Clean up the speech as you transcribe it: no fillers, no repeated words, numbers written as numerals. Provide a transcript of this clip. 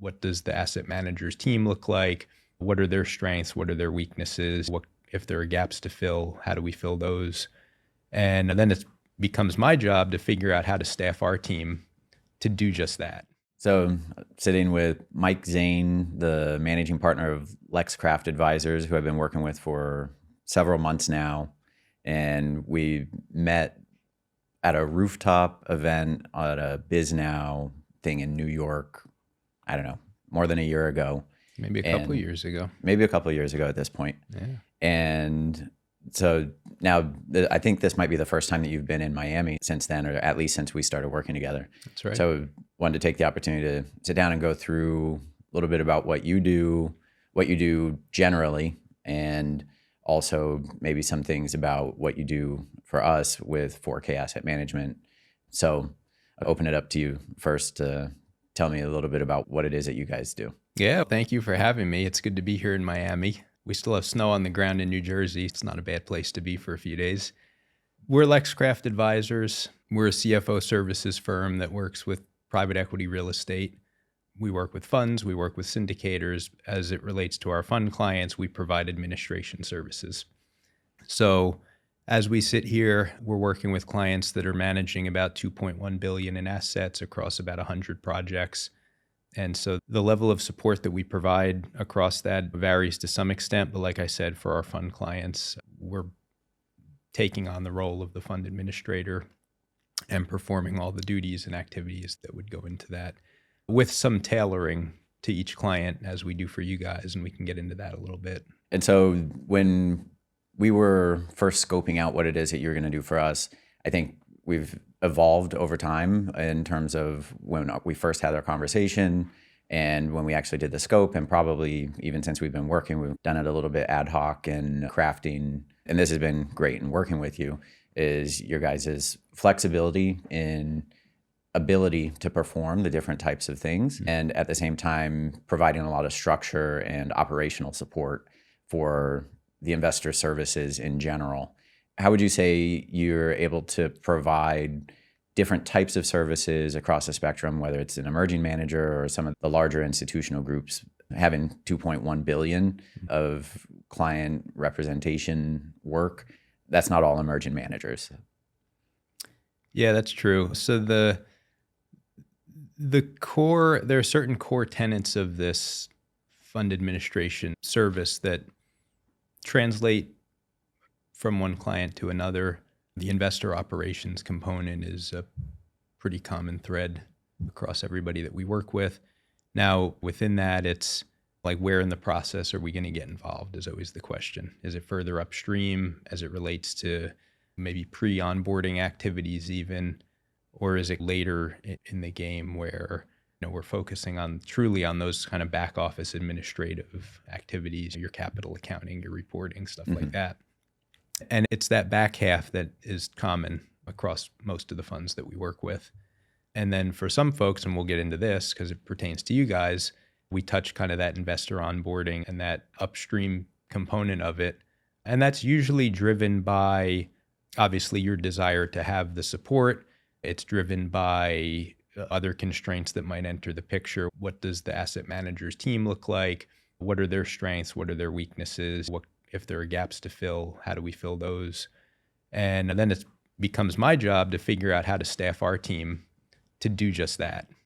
What does the asset manager's team look like? What are their strengths? What are their weaknesses? What if there are gaps to fill? How do we fill those? And then it becomes my job to figure out how to staff our team to do just that. So, sitting with Mike Zane, the managing partner of Lexcraft Advisors, who I've been working with for several months now. And we met at a rooftop event at a BizNow thing in New York, I don't know, more than a year ago. Maybe a couple of years ago. Maybe a couple of years ago at this point. Yeah. And so now I think this might be the first time that you've been in Miami since then, or at least since we started working together. That's right. So wanted to take the opportunity to sit down and go through a little bit about what you do generally, and also maybe some things about what you do for us with 4K Asset Management. So I'll open it up to you first to tell me a little bit about what it is that you guys do. Yeah, thank you for having me. It's good to be here in Miami. We still have snow on the ground in New Jersey. It's not a bad place to be for a few days. We're Lexcraft Advisors. We're a CFO services firm that works with private equity real estate. We work with funds. We work with syndicators. As it relates to our fund clients, we provide administration services. So as we sit here, we're working with clients that are managing about $2.1 billion in assets across about 100 projects. And so the level of support that we provide across that varies to some extent. But like I said, for our fund clients, we're taking on the role of the fund administrator and performing all the duties and activities that would go into that, with some tailoring to each client as we do for you guys. And we can get into that a little bit. And so when we were first scoping out what it is that you're going to do for us, I think we've evolved over time in terms of when we first had our conversation and when we actually did the scope, and probably even since we've been working, we've done it a little bit ad hoc and crafting. And this has been great in working with you, is your guys' flexibility in ability to perform the different types of things, and at the same time providing a lot of structure and operational support for the investor services in general. How would you say you're able to provide different types of services across the spectrum, whether it's an emerging manager or some of the larger institutional groups, having 2.1 billion of client representation work? That's not all emerging managers. Yeah, that's true. So the core, there are certain core tenets of this fund administration service that translate from one client to another. The investor operations component is a pretty common thread across everybody that we work with. Now, within that, it's like, where in the process are we going to get involved is always the question. Is it further upstream as it relates to maybe pre-onboarding activities even, or is it later in the game where we're focusing on truly on those kind of back office administrative activities, your capital accounting, your reporting, stuff like that. And it's that back half that is common across most of the funds that we work with. And then for some folks, and we'll get into this because it pertains to you guys, we touch kind of that investor onboarding and that upstream component of it. And that's usually driven by, obviously, your desire to have the support. It's driven by other constraints that might enter the picture. What does the asset manager's team look like? What are their strengths? What are their weaknesses? What if there are gaps to fill? How do we fill those? And then it becomes my job to figure out how to staff our team to do just that.